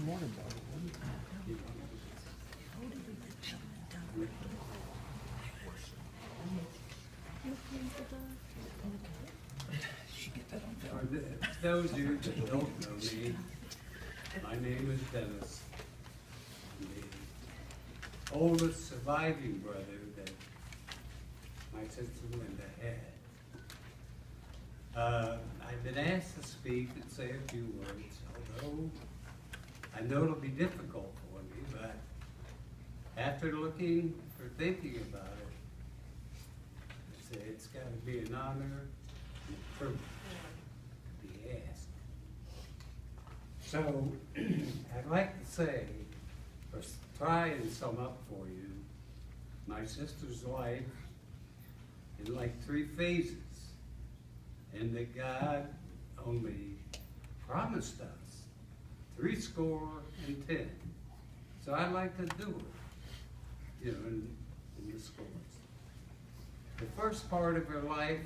morning, Barbara. She get that on For those of you that don't know me, my name is Dennis. I'm the oldest surviving brother that my sister Linda had. I've been asked to speak and say a few words, although I know it'll be difficult for me, but after looking or thinking about it, I say it's got to be an honor and a privilege to be asked. So I'd like to say, or try and sum up for you, my sister's life in like 3 phases, and that God only promised us 70. So I'd like to do it, in the scores. The first part of her life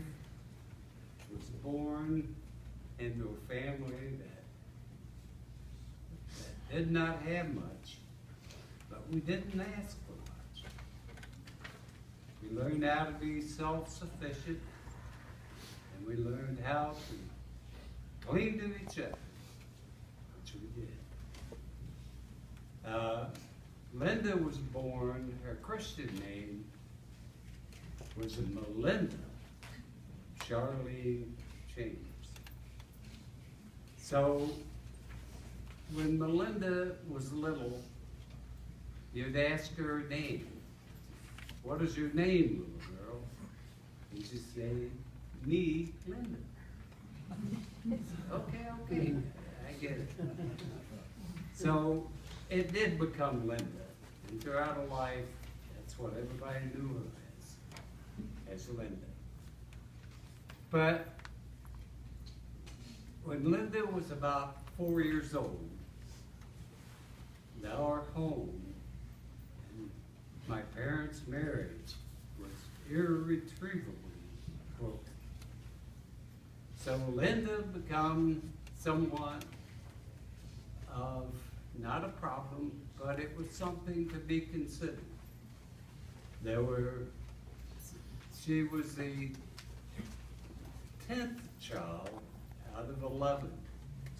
was born into a family that did not have much, but we didn't ask for much. We learned how to be self-sufficient, and we learned how to cling to each other, which we did. Linda was born, her Christian name was Melinda Charlene James. So when Melinda was little, you'd ask her name. What is your name, little girl? And she'd say, me, Linda. Okay, I get it. So it did become Linda. And throughout her life, that's what everybody knew her as Linda. But when Linda was about 4 years old, now our home and my parents' marriage was irretrievably broken. So Linda became somewhat of not a problem, but it was something to be considered. She was the 10th child out of 11.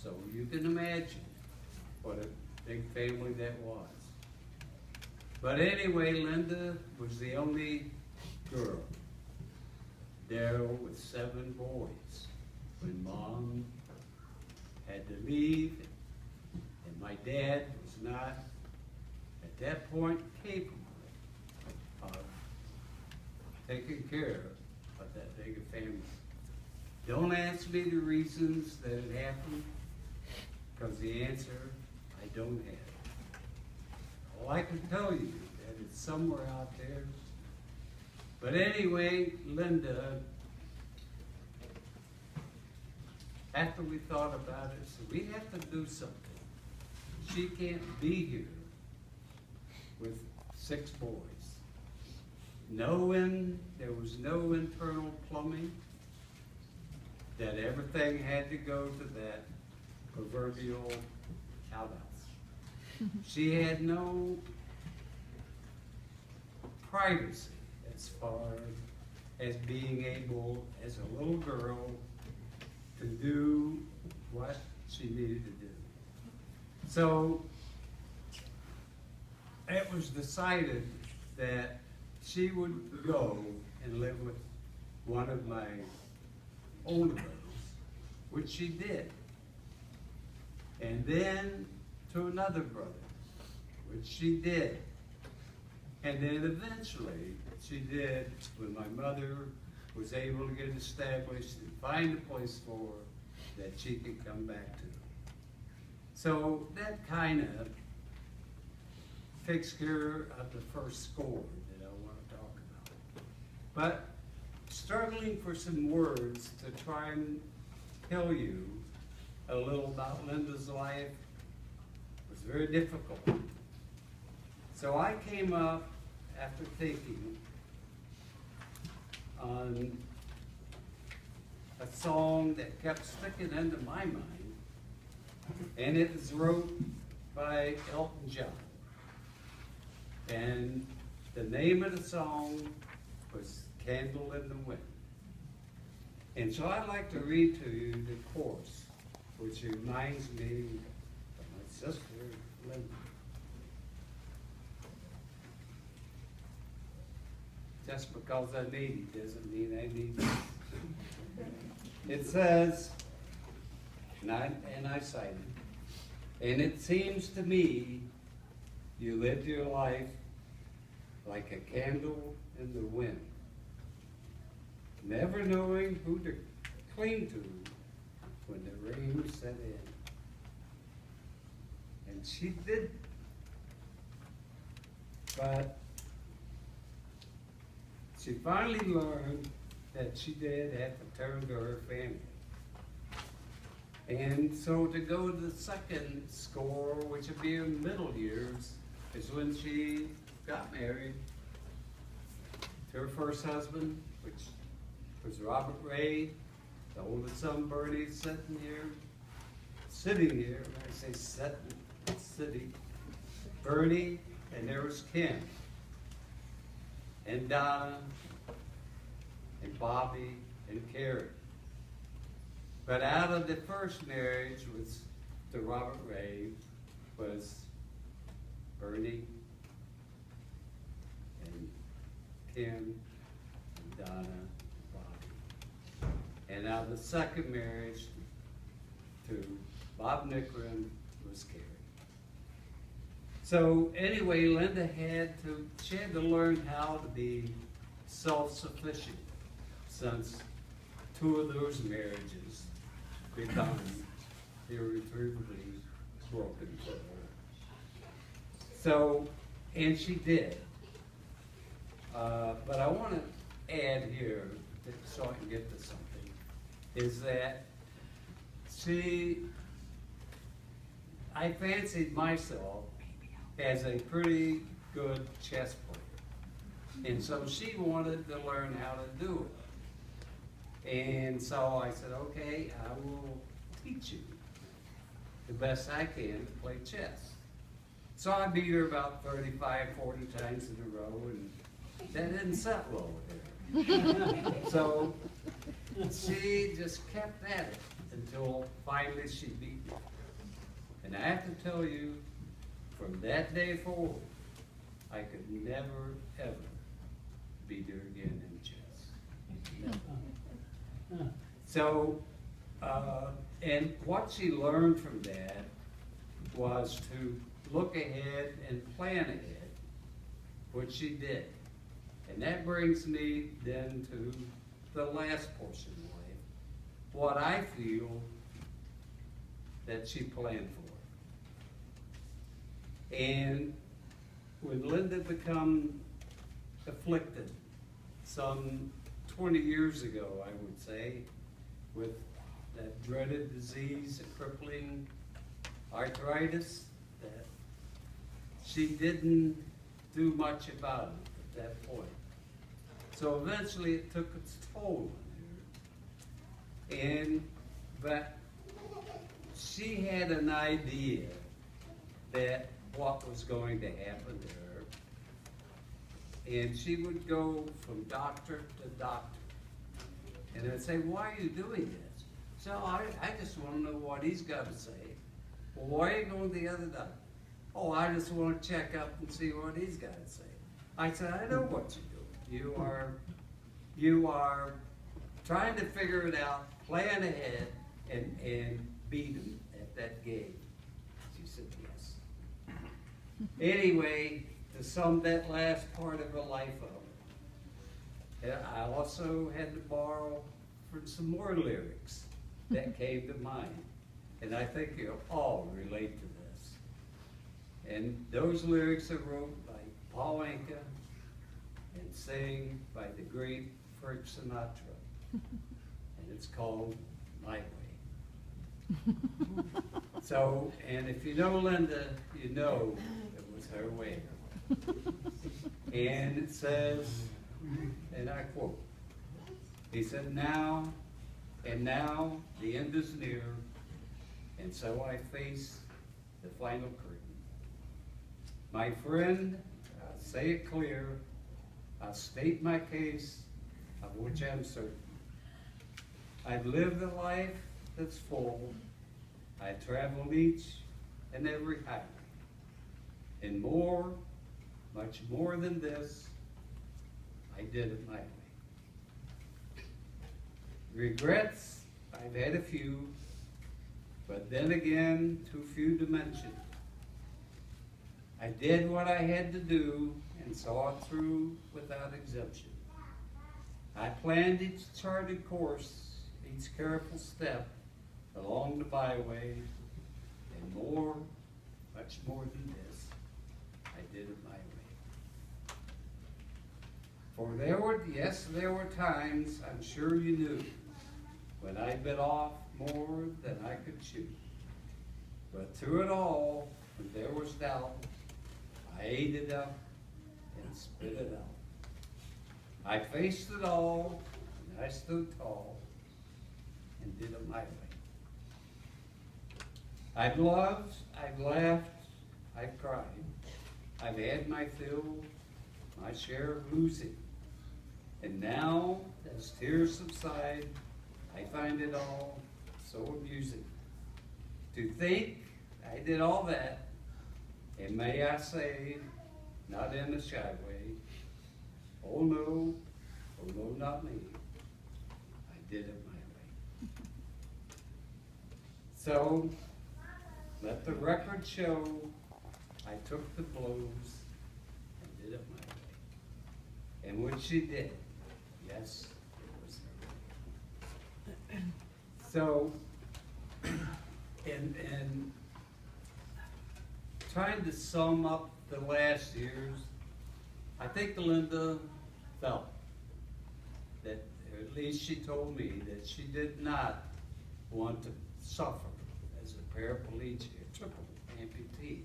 So you can imagine what a big family that was. But anyway, Linda was the only girl there with 7 boys when Mom had to leave, and my dad was not, at that point, capable of taking care of that big a family. Don't ask me the reasons that it happened, because the answer I don't have. All I can tell you that it's somewhere out there. But anyway, Linda, after we thought about it, so we have to do something. She can't be here with 6 boys. There was no internal plumbing, that everything had to go to that proverbial outhouse. She had no privacy as far as being able, as a little girl, to do what she needed to do. So it was decided that she would go and live with one of my older brothers, which she did. And then to another brother, which she did. And then eventually she did when my mother was able to get established and find a place for her that she could come back to. So that kind of takes care of the first score that I want to talk about. But struggling for some words to try and tell you a little about Linda's life was very difficult. So I came up after thinking on a song that kept sticking into my mind, and it was wrote by Elton John. And the name of the song was Candle in the Wind. And so I'd like to read to you the chorus, which reminds me of my sister, Linda. Just because I need it doesn't mean I need it. It says, and I cite it, and it seems to me you lived your life like a candle in the wind, never knowing who to cling to when the rain set in. And she did, but she finally learned that she did have to turn to her family. And so to go to the second score, which would be in middle years, is when she got married to her first husband, which was Robert Ray. The oldest son, Bernie, sitting here. When I say sitting, Bernie, and there was Ken, and Donna, and Bobby, and Carrie. But out of the first marriage was to Robert Ray was Bernie, and Ken, and Donna, and Bobby. And out of the second marriage to Bob Nickerin was Carrie. So anyway, Linda had to learn how to be self-sufficient, since two of those marriages become irretrievably broken for her. So, and she did. But I want to add here, so I can get to something, is that I fancied myself as a pretty good chess player. And so she wanted to learn how to do it. And so I said, okay, I will teach you the best I can to play chess. So I beat her about 35, 40 times in a row, and that didn't set well with her. So she just kept at it until finally she beat me. And I have to tell you, from that day forward, I could never, ever beat her again in chess. Never. So, and what she learned from that was to look ahead and plan ahead, which she did. And that brings me then to the last portion of life, what I feel that she planned for. And when Linda became afflicted some 20 years ago, I would say, with that dreaded disease, a crippling arthritis, that she didn't do much about it at that point. So eventually it took its toll on her. But she had an idea that what was going to happen to her. And she would go from doctor to doctor. And I'd say, why are you doing this? So I just want to know what he's got to say. Well, why are you going to the other doctor? Oh, I just want to check up and see what he's got to say. I said, I know what you're doing. You are trying to figure it out, plan ahead, and beat him at that game. She said, yes. Anyway, to sum that last part of her life up, I also had to borrow for some more lyrics that came to mind. And I think you'll all relate to this. And those lyrics are wrote by Paul Anka and sang by the great Frank Sinatra. And it's called My Way. So, and if you know Linda, you know it was her way. And it says, and I quote, he said, now the end is near, and so I face the final curtain. My friend, I'll say it clear, I'll state my case, of which I'm certain. I've lived a life that's full. I traveled each and every highway. And more, much more than this, I did it my way. Regrets, I've had a few, but then again, too few to mention. I did what I had to do and saw it through without exemption. I planned each charted course, each careful step along the byway, and more, much more than this, I did it my way. For there were times, I'm sure you knew, when I bit off more than I could chew. But through it all, when there was doubt, I ate it up and spit it out. I faced it all, and I stood tall, and did it my way. I've loved, I've laughed, I've cried. I've had my fill, my share of losing. And now, as tears subside, I find it all so amusing. To think I did all that, and may I say, not in a shy way, oh no, not me. I did it my way. So, let the record show I took the blows and did it my way. And when she did, yes, it was her way. So, and trying to sum up the last years, I think Linda felt that, or at least she told me, that she did not want to suffer as a paraplegic, triple amputee.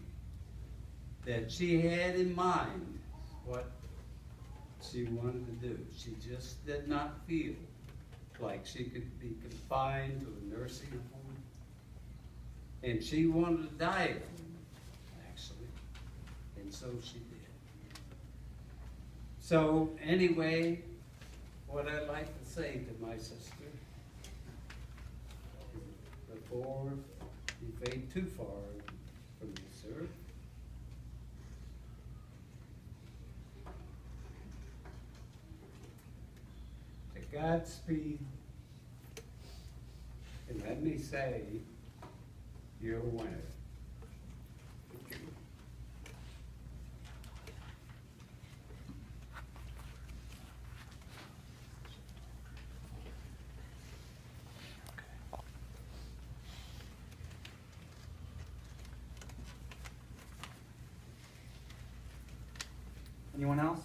That she had in mind what she wanted to do. She just did not feel like she could be confined to a nursing home. And she wanted to die at home, actually. And so she did. So anyway, what I'd like to say to my sister, before you fade too far from this earth, to Godspeed, and let me say, you're a winner. Anyone else?